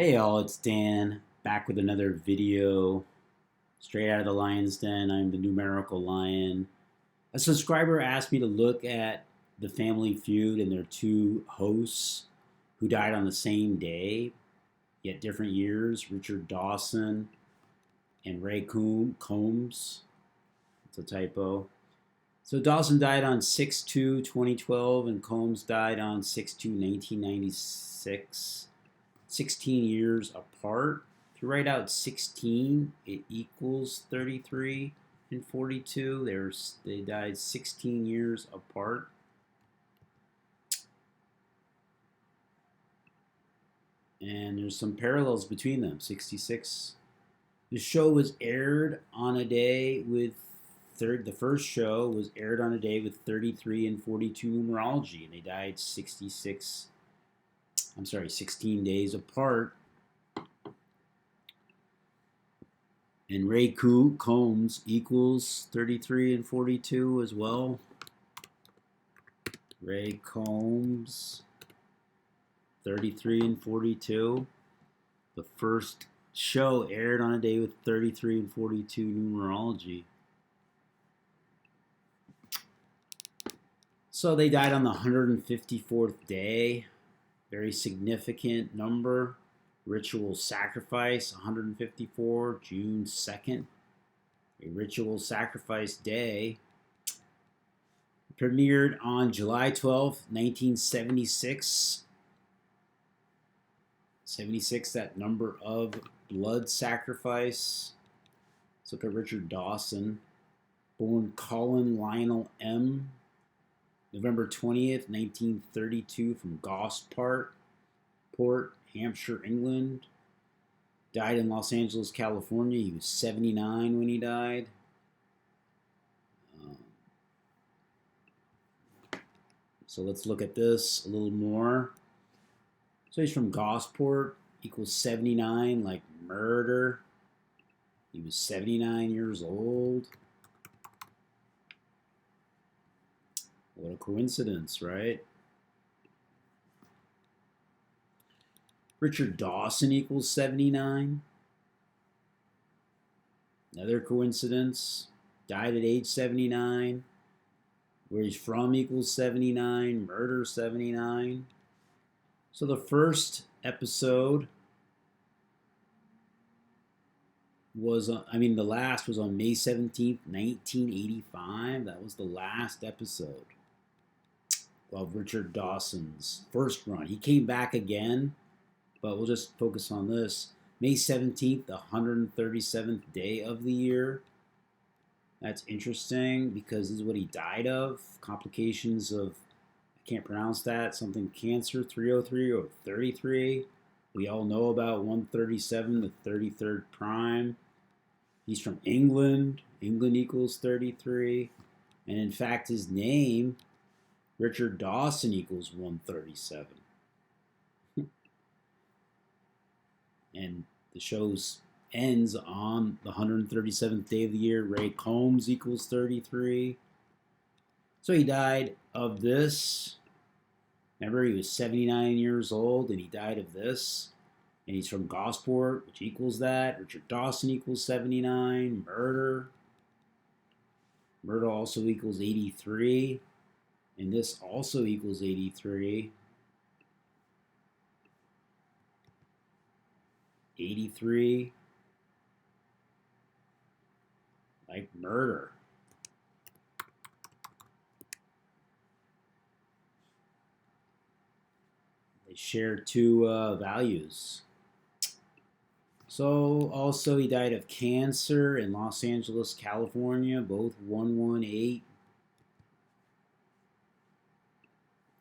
Hey y'all, it's Dan back with another video straight out of the Lion's Den. I'm the numerical lion. A subscriber asked me to look at the Family Feud and their two hosts who died on the same day, yet different years, Richard Dawson and Ray Combs. It's a typo. So Dawson died on 6/2/2012 and Combs died on 6/2/1996. 16 years apart. If you write out 16, it equals 33 and 42. They died 16 years apart. And there's some parallels between them. 66. The show was aired on a day with the first show was aired on a day with 33 and 42 numerology, and they died 16 days apart. And Ray Combs equals 33 and 42 as well. Ray Combs, 33 and 42. The first show aired on a day with 33 and 42 numerology. So they died on the 154th day. Very significant number. Ritual sacrifice, 154, June 2nd. A ritual sacrifice day. Premiered on July 12th, 1976. 76, that number of blood sacrifice. Let's look at Richard Dawson. Born Colin Lionel M. November 20th, 1932, from Gosport, Hampshire, England. Died in Los Angeles, California. He was 79 when he died. So let's look at this a little more. So he's from Gosport, equals 79, like murder. He was 79 years old. What a coincidence, right? Richard Dawson equals 79. Another coincidence. Died at age 79. Where he's from equals 79. Murder 79. So the first episode was, the last was on May 17th, 1985. That was the last episode of Richard Dawson's first run. He came back again, but we'll just focus on this. May 17th, the 137th day of the year. That's interesting because this is what he died of. Complications of, I can't pronounce that, something cancer, 303 or 33. We all know about 137, the 33rd prime. He's from England. England equals 33. And in fact, his name, Richard Dawson, equals 137. And the show ends on the 137th day of the year. Ray Combs equals 33. So he died of this. Remember, he was 79 years old, and he died of this. And he's from Gosport, which equals that. Richard Dawson equals 79. Murder also equals 83. And this also equals 83. 83. Like murder. They share two values. So also he died of cancer in Los Angeles, California, both 118.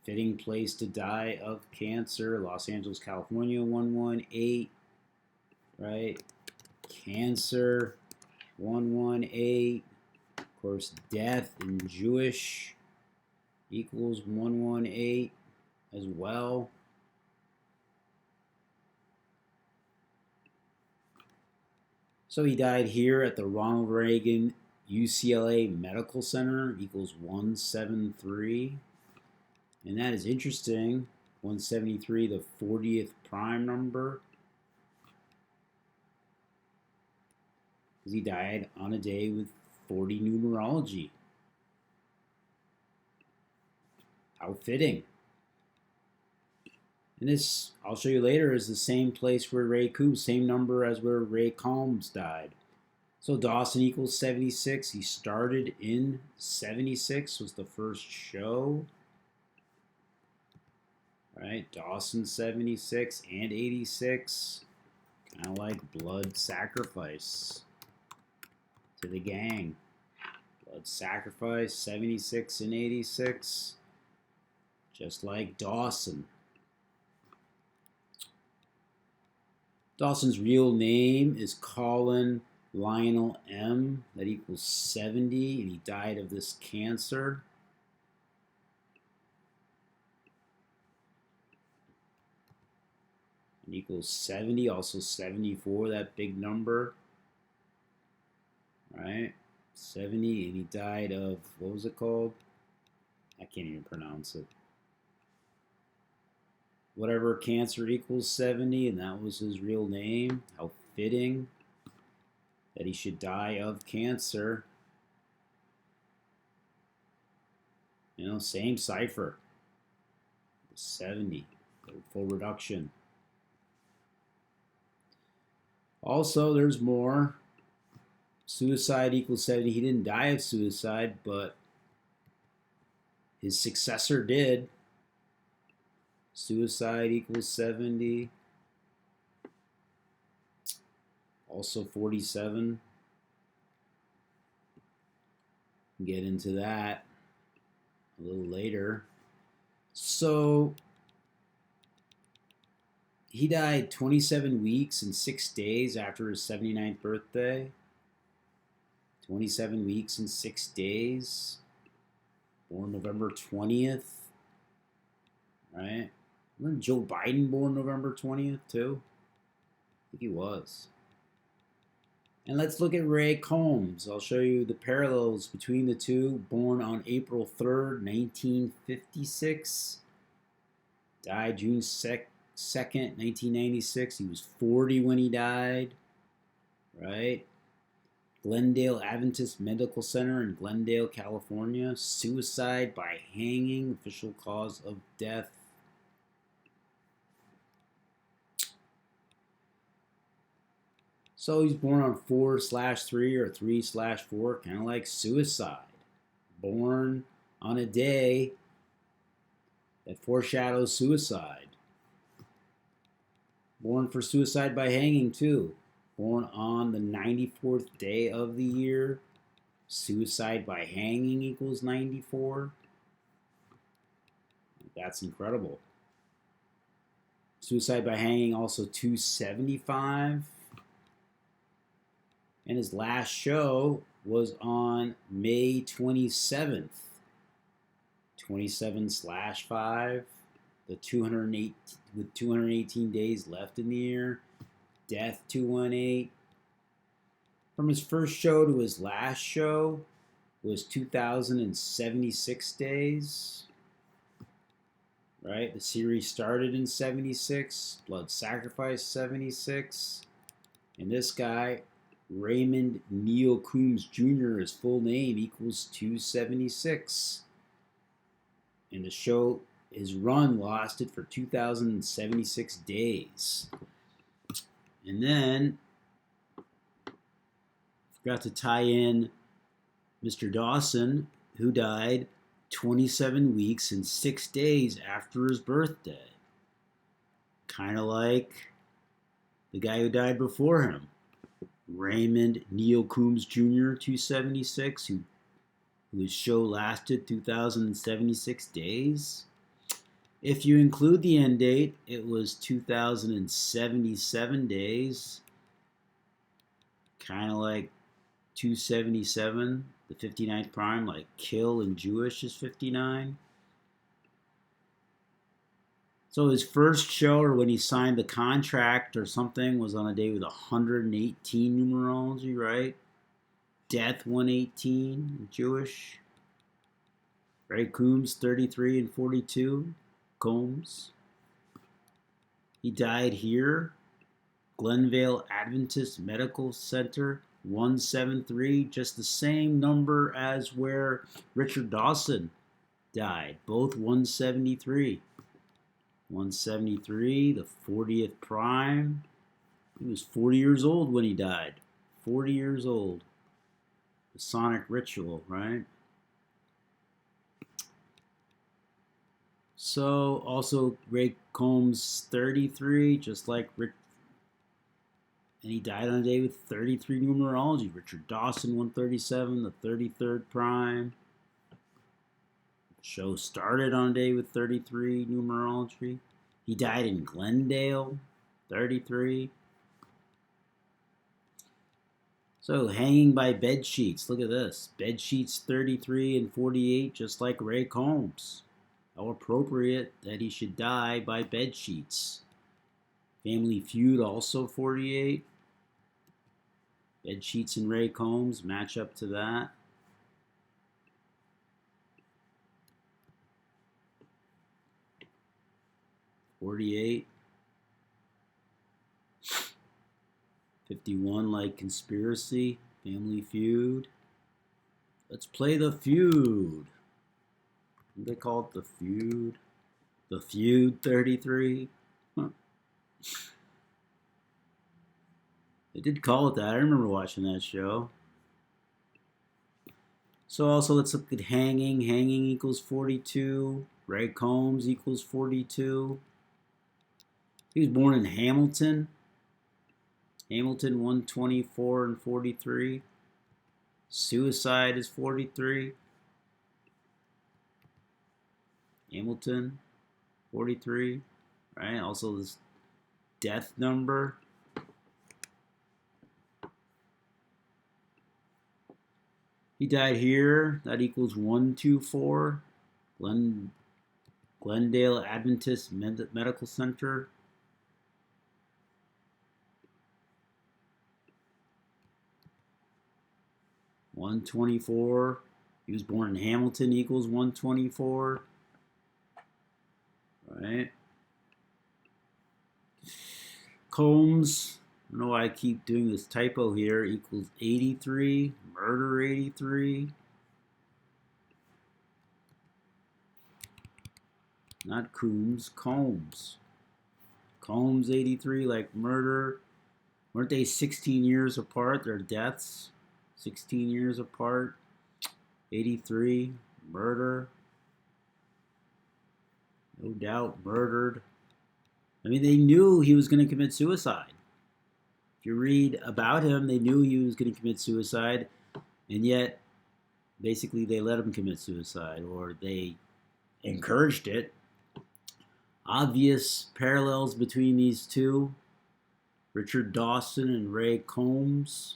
Fitting place to die of cancer, Los Angeles, California, 118. Right? Cancer, 118. Of course, death in Jewish equals 118 as well. So he died here at the Ronald Reagan UCLA Medical Center, equals 173. And that is interesting. 173, the 40th prime number. because he died on a day with 40 numerology. How fitting. And this, I'll show you later, is the same place where Ray Combs, same number as where Ray Combs died. So Dawson equals 76. He started in 76, was the first show. Right, Dawson 76 and 86. Kind of like blood sacrifice to the gang. Blood sacrifice, 76 and 86. Just like Dawson. Dawson's real name is Colin Lionel M. That equals 70, and he died of this cancer. And equals 70, also 74, that big number. Right? 70, and he died of, what was it called? I can't even pronounce it. Whatever cancer equals 70, and that was his real name. How fitting that he should die of cancer. You know, same cipher. 70, full reduction. Also, there's more. Suicide equals 70. He didn't die of suicide, but his successor did. Suicide equals 70. Also 47. Get into that a little later. So he died 27 weeks and 6 days after his 79th birthday. 27 weeks and 6 days. Born November 20th. Right? Wasn't Joe Biden born November 20th too? I think he was. And let's look at Ray Combs. I'll show you the parallels between the two. Born on April 3rd, 1956. Died June 2nd, 1996. He was 40 when he died. Right? Glendale Adventist Medical Center in Glendale, California. Suicide by hanging. Official cause of death. So he's born on 4/3 or 3/4, kind of like suicide. Born on a day that foreshadows suicide. Born for suicide by hanging too. Born on the 94th day of the year. Suicide by hanging equals 94. That's incredible. Suicide by hanging also 275. And his last show was on May 27th. 27/5. The 208 with 218 days left in the year. Death 218. From his first show to his last show was 2,076 days. Right? The series started in 76. Blood Sacrifice 76. And this guy, Raymond Neal Combs Jr., his full name equals 276. And the show, his run lasted for 2,076 days. And then, forgot to tie in Mr. Dawson, who died 27 weeks and 6 days after his birthday. Kind of like the guy who died before him. Raymond Neal Combs Jr., 276, whose show lasted 2,076 days. If you include the end date, it was 2,077 days. Kind of like 277, the 59th prime, like Kill and Jewish is 59. So his first show, or when he signed the contract or something, was on a day with 118 numerology, right? Death 118, Jewish. Ray Combs 33 and 42, Combs. He died here, Glenvale Adventist Medical Center 173, just the same number as where Richard Dawson died. Both 173. 173, the 40th prime. He was 40 years old when he died. 40 years old. The Sonic Ritual, right? So, also Ray Combs, 33, just like Rick. And he died on a day with 33 numerology. Richard Dawson, 137, the 33rd prime. Show started on a day with 33 numerology. He died in Glendale, 33. So, hanging by bed sheets. Look at this. Bed sheets 33 and 48, just like Ray Combs. How appropriate that he should die by bed sheets. Family Feud, also 48. Bed sheets and Ray Combs match up to that. $48. 51, like Conspiracy. Family Feud. Let's play the Feud. What do they call it? The Feud. The Feud 33. Huh. They did call it that. I remember watching that show. So also let's look at hanging. Hanging equals 42. Ray Combs equals 42. He was born in Hamilton. Hamilton 124 and 43. Suicide is 43. Hamilton 43. Right? Also this death number. He died here. That equals 124. Glendale Adventist Medical Center. $124. He was born in Hamilton equals 124. Right. Combs, I don't know why I keep doing this typo here, equals 83. Murder 83. Not Combs, Combs. Combs 83, like murder. Weren't they 16 years apart, their deaths? 16 years apart. 83, murder. No doubt murdered. I mean, they knew he was going to commit suicide. If you read about him, they knew he was going to commit suicide, and yet, basically, they let him commit suicide, or they encouraged it. Obvious parallels between these two. Richard Dawson and Ray Combs.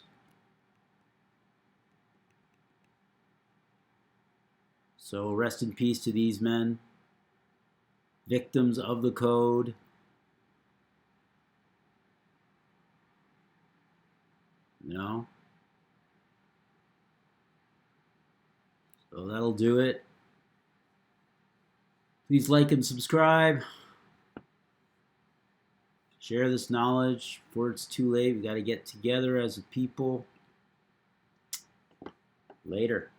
So rest in peace to these men. Victims of the code. You know? So that'll do it. Please like and subscribe. Share this knowledge before it's too late. We got to get together as a people. Later.